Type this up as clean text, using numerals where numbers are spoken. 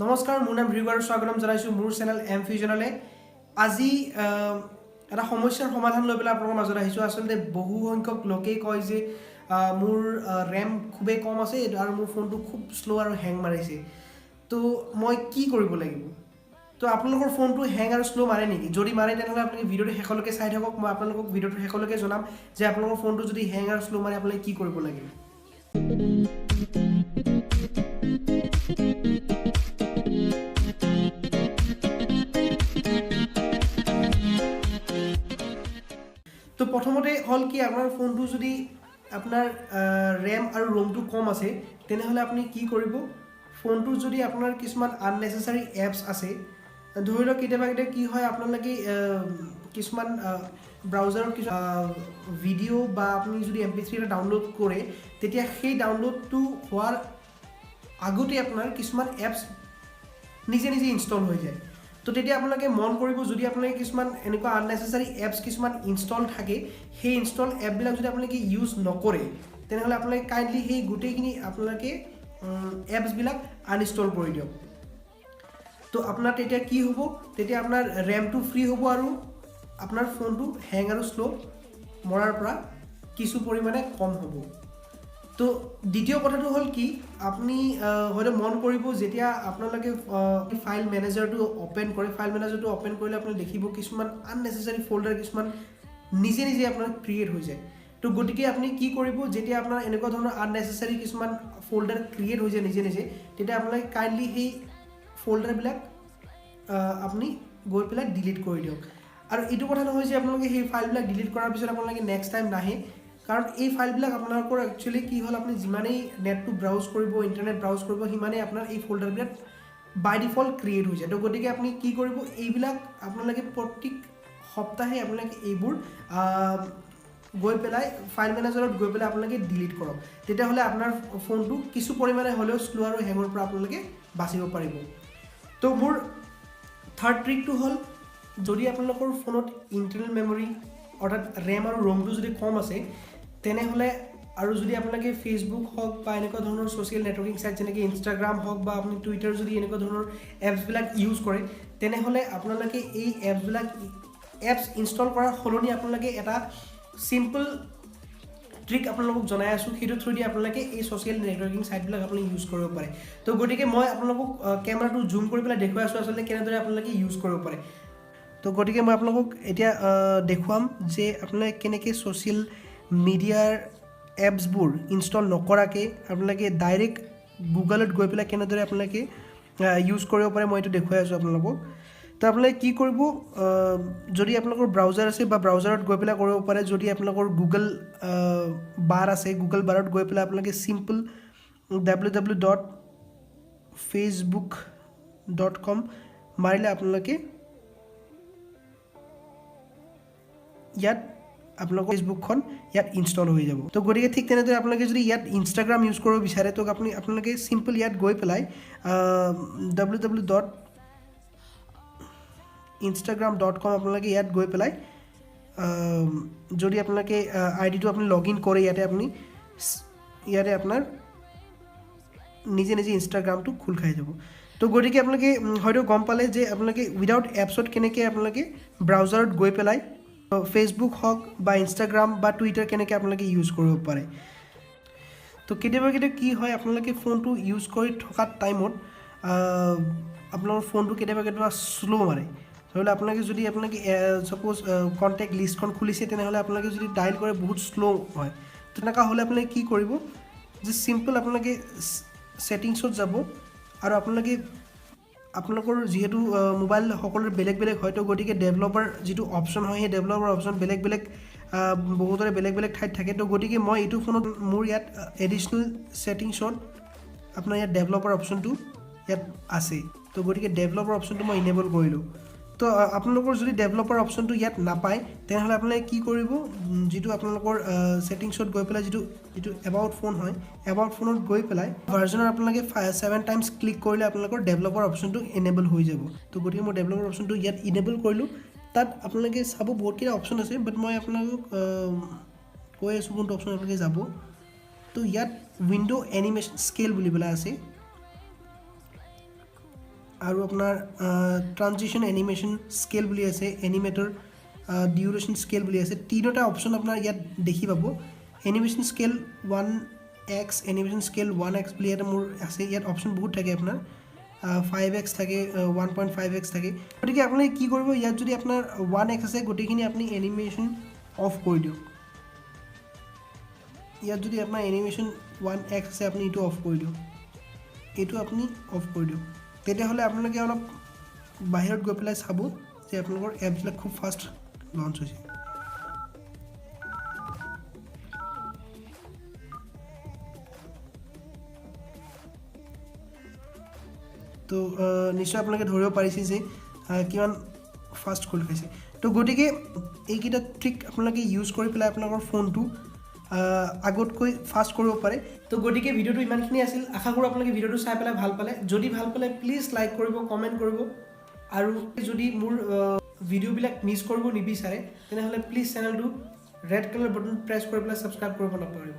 নমস্কাৰ, মোৰ নাম ৰিগাৰ স্বাগতম জনাইছোঁ মোৰ চেনেল এম ফিউজনলৈ। আজি এটা সমস্যাৰ সমাধান লৈ পেলাই আপোনালোকৰ মাজত আহিছোঁ। আচলতে বহু সংখ্যক লোকেই কয় যে মোৰ ৰেম খুবেই কম আছে আৰু মোৰ ফোনটো খুব শ্ল' আৰু হেং মাৰিছে। তো মই কি কৰিব লাগিব? তো আপোনালোকৰ ফোনটো হেং আৰু শ্ল' মাৰে নেকি? যদি মাৰে তেনেহ'লে আপুনি ভিডিঅ'টো শেষলৈকে চাই থাকক। মই আপোনালোকক ভিডিঅ'টো শেষলৈকে জনাম যে আপোনালোকৰ ফোনটো যদি হেং আৰু শ্ল' মাৰে আপোনালোকে কি কৰিব লাগে। তো প্ৰথমতে হ'ল কি, আপোনাৰ ফোনটো যদি আপোনাৰ ৰেম আৰু ৰোমটো কম আছে তেনেহ'লে আপুনি কি কৰিব, ফোনটো যদি আপোনাৰ কিছুমান আননেচেচাৰী এপছ আছে, ধৰি লওক কেতিয়াবা কি হয় আপোনালোকে কিছুমান ব্ৰাউজাৰত কিছু ভিডিঅ' বা আপুনি যদি MP3 এটা ডাউনলোড কৰে তেতিয়া সেই ডাউনলোডটো হোৱাৰ আগতে আপোনাৰ কিছুমান এপছ নিজে নিজে ইনষ্টল হৈ যায়। তো তেতিয়া আপোনালোকে মন কৰিব, যদি আপোনালোকে কিছুমান এনেকুৱা আননেচেচাৰী এপছ কিছুমান ইনষ্টল থাকে, সেই ইনষ্টল এপবিলাক যদি আপোনালোকে ইউজ নকৰে তেনেহ'লে আপোনালোকে কাইণ্ডলি সেই গোটেইখিনি আপোনালোকে এপছবিলাক আনইনষ্টল কৰি দিয়ক। তো আপোনাৰ তেতিয়া কি হ'ব, তেতিয়া আপোনাৰ ৰেমটো ফ্ৰী হ'ব আৰু আপোনাৰ ফোনটো হেং আৰু শ্ল' মৰাৰ পৰা কিছু পৰিমাণে কম হ'ব। তো দ্বিতীয় কথাটো হ'ল কি, আপুনি হয়তো মন কৰিব যেতিয়া আপোনালোকে ফাইল মেনেজাৰটো অ'পেন কৰে, ফাইল মেনেজাৰটো অ'পেন কৰিলে আপুনি দেখিব কিছুমান আননেচেচাৰী ফ'ল্ডাৰ কিছুমান নিজে নিজে আপোনাৰ ক্ৰিয়েট হৈ যায়। তো গতিকে আপুনি কি কৰিব, যেতিয়া আপোনাৰ এনেকুৱা ধৰণৰ আননেচেচাৰী কিছুমান ফ'ল্ডাৰ ক্ৰিয়েট হৈ যায় নিজে নিজে, তেতিয়া আপোনালোকে কাইণ্ডলি সেই ফ'ল্ডাৰবিলাক আপুনি গৈ পেলাই ডিলিট কৰি দিয়ক। আৰু এইটো কথা নহয় যে আপোনালোকে সেই ফাইলবিলাক ডিলিট কৰাৰ পিছত আপোনালোকে নেক্সট টাইম নাহে, কাৰণ এই ফাইলবিলাক আপোনালোকৰ একচুৱেলি কি হ'ল, আপুনি যিমানেই নেটটো ব্ৰাউজ কৰিব, ইণ্টাৰনেট ব্ৰাউজ কৰিব, সিমানেই আপোনাৰ এই ফ'ল্ডাৰবিলাক বাই ডিফল্ট ক্ৰিয়েট হৈ যায়। তো গতিকে আপুনি কি কৰিব, এইবিলাক আপোনালোকে প্ৰত্যেক সপ্তাহে আপোনালোকে এইবোৰ গৈ পেলাই ফাইল মেনেজাৰত গৈ পেলাই আপোনালোকে ডিলিট কৰক। তেতিয়াহ'লে আপোনাৰ ফোনটো কিছু পৰিমাণে হ'লেও শ্ল' আৰু হেঙৰ পৰা আপোনালোকে বাচিব পাৰিব। তো মোৰ থাৰ্ড ট্ৰিকটো হ'ল, যদি আপোনালোকৰ ফোনত ইণ্টাৰনেল মেমৰি অৰ্থাৎ ৰেম আৰু ৰোমটো যদি কম আছে তেনেহ'লে, আৰু যদি আপোনালোকে ফেচবুক হওক বা এনেকুৱা ধৰণৰ ছ'চিয়েল নেটৱৰ্কিং ছাইট যেনেকৈ ইনষ্টাগ্ৰাম হওক বা আপুনি টুইটাৰ যদি এনেকুৱা ধৰণৰ এপছবিলাক ইউজ কৰে, তেনেহ'লে আপোনালোকে এই এপছ ইনষ্টল কৰাৰ সলনি আপোনালোকে এটা চিম্পল ট্ৰিক আপোনালোকক জনাই আছোঁ, সেইটো থ্ৰু দি আপোনালোকে এই ছ'চিয়েল নেটৱৰ্কিং ছাইটবিলাক আপুনি ইউজ কৰিব পাৰে। তো গতিকে মই আপোনালোকক কেমেৰাটো জুম কৰি পেলাই দেখুৱাই আছোঁ আচলতে কেনেদৰে আপোনালোকে ইউজ কৰিব পাৰে। তো গতিকে মই আপোনালোকক এতিয়া দেখুৱাম যে আপোনালোকে কেনেকৈ ছ'চিয়েল মিডিয়াৰ এপছবোৰ ইনষ্টল নকৰাকৈ আপোনালোকে ডাইৰেক্ট গুগলত গৈ পেলাই কেনেদৰে আপোনালোকে ইউজ কৰিব পাৰে, মই এইটো দেখুৱাই আছোঁ আপোনালোকক। তো আপোনালোকে কি কৰিব, যদি আপোনালোকৰ ব্ৰাউজাৰ আছে বা ব্ৰাউজাৰত গৈ পেলাই কৰিব পাৰে, যদি আপোনালোকৰ গুগল বাৰ আছে, গুগল বাৰত গৈ পেলাই আপোনালোকে চিম্পল www.facebook.com মাৰিলে আপোনালোকে ইয়াত আপোনালোকৰ ফেচবুকখন ইয়াত ইনষ্টল হৈ যাব। তো গতিকে ঠিক তেনেদৰে আপোনালোকে যদি ইয়াত ইনষ্টাগ্ৰাম ইউজ কৰিব বিচাৰে, তো আপোনালোকে চিম্পল ইয়াত গৈ পেলাই www.instagram.com আপোনালোকে ইয়াত গৈ পেলাই যদি আপোনালোকে আইডিটো আপুনি লগ ইন কৰে, ইয়াতে আপোনাৰ নিজে নিজে ইনষ্টাগ্ৰামটো খোল খাই যাব। তো গতিকে আপোনালোকে হয়তো গম পালে যে আপোনালোকে উইদাউট এপছত কেনেকৈ আপোনালোকে ব্ৰাউজাৰত গৈ পেলাই ফেচবুক হওক বা ইনষ্টাগ্ৰাম বা টুইটাৰ কেনেকৈ আপোনালোকে ইউজ কৰিব পাৰে। তো কেতিয়াবা কি হয়, আপোনালোকে ফোনটো ইউজ কৰি থকা টাইমত আপোনালোকৰ ফোনটো কেতিয়াবা শ্ল' মাৰে। ধৰি লওক আপোনালোকে ছাপ'জ কণ্টেক্ট লিষ্টখন খুলিছে, তেনেহ'লে আপোনালোকে যদি ডাইল কৰে বহুত শ্ল' হয়। তেনেকুৱা হ'লে আপোনালোকে কি কৰিব, যে চিম্পল আপোনালোকে ছেটিংছত যাব আৰু আপোনালোকৰ যিহেতু মোবাইল সকলোৰে বেলেগ বেলেগ হয়, তো গতিকে ডেভেলপাৰ যিটো অপশ্যন হয়, সেই ডেভেলপাৰ অপশ্যন বেলেগ বেলেগ বহুতৰে বেলেগ বেলেগ ঠাইত থাকে। তো গতিকে মই এইটো ফোনত মোৰ ইয়াত এডিশ্যনেল ছেটিংছত আপোনাৰ ইয়াত ডেভেলপাৰ অপশ্যনটো ইয়াত আছে। তো গতিকে ডেভেলপাৰ অপশ্যনটো মই ইনেবল কৰিলোঁ। তো আপোনালোকৰ যদি ডেভেলপাৰ অপশ্যনটো ইয়াত নাপায়, তেনেহ'লে আপোনালোকে কি কৰিব, যিটো আপোনালোকৰ ছেটিংছত গৈ পেলাই যিটো এবাউট ফোন হয়, এবাউট ফোনত গৈ পেলাই ভাৰ্জনৰ আপোনালোকে 7 টাইমছ ক্লিক কৰিলে আপোনালোকৰ ডেভেলপাৰ অপশ্যনটো এনেবল হৈ যাব। তো গতিকে মই ডেভেলপাৰ অপশ্যনটো ইয়াত ইনেবল কৰিলোঁ। তাত আপোনালোকে চাব বহুতকেইটা অপশ্যন আছে, বাট মই আপোনালোকক কৈ আছোঁ কোনটো অপশ্যন আপোনালোকে যাব। তো ইয়াত উইণ্ড' এনিমেশ্যন স্কেল বুলি পেলাই আছে, আৰু আপোনাৰ ট্ৰানজিশ্যন এনিমেশ্যন স্কেল বুলি আছে, এনিমেটৰ ডিউৰেশ্যন স্কেল বুলি আছে, তিনিটা অপশ্যন আপোনাৰ ইয়াত দেখি পাব। Animation scale 1x, animation scale 1x বুলি এটা মোৰ আছে, ইয়াত অপশ্যন বহুত থাকে আপোনাৰ, 5x থাকে, 1.5x থাকে। গতিকে আপুনি কি কৰিব, ইয়াত যদি আপোনাৰ 1x আছে গোটেইখিনি আপুনি এনিমেশ্যন অফ কৰি দিয়ক। ইয়াত যদি আপোনাৰ এনিমেশ্যন 1x আছে আপুনি এইটো অফ কৰি দিয়ক, এইটো আপুনি অফ কৰি দিয়ক। তেতিয়াহ'লে আপোনালোকে অলপ বাহিৰত গৈ পেলাই চাব যে আপোনালোকৰ এপছবিলাক খুব ফাষ্ট লঞ্চ হৈছে। তো নিশ্চয় আপোনালোকে ধৰিব পাৰিছে যে কিমান ফাষ্ট খোল খাইছে। তো গতিকে এইকেইটা ট্ৰিক আপোনালোকে ইউজ কৰি পেলাই আপোনালোকৰ ফোনটো আগতকৈ ফাষ্ট কৰিব পাৰে। তো গতিকে ভিডিঅ'টো ইমানখিনি আছিল, আশা কৰোঁ আপোনালোকে ভিডিঅ'টো চাই পেলাই ভাল পালে। যদি ভাল পালে প্লিজ লাইক কৰিব, কমেণ্ট কৰিব, আৰু যদি মোৰ ভিডিঅ'বিলাক মিছ কৰিব নিবিচাৰে তেনেহ'লে প্লিজ চেনেলটো ৰেড কালাৰ বাটন প্ৰেছ কৰি পেলাই ছাবস্ক্ৰাইব কৰিব নাপাহৰিব।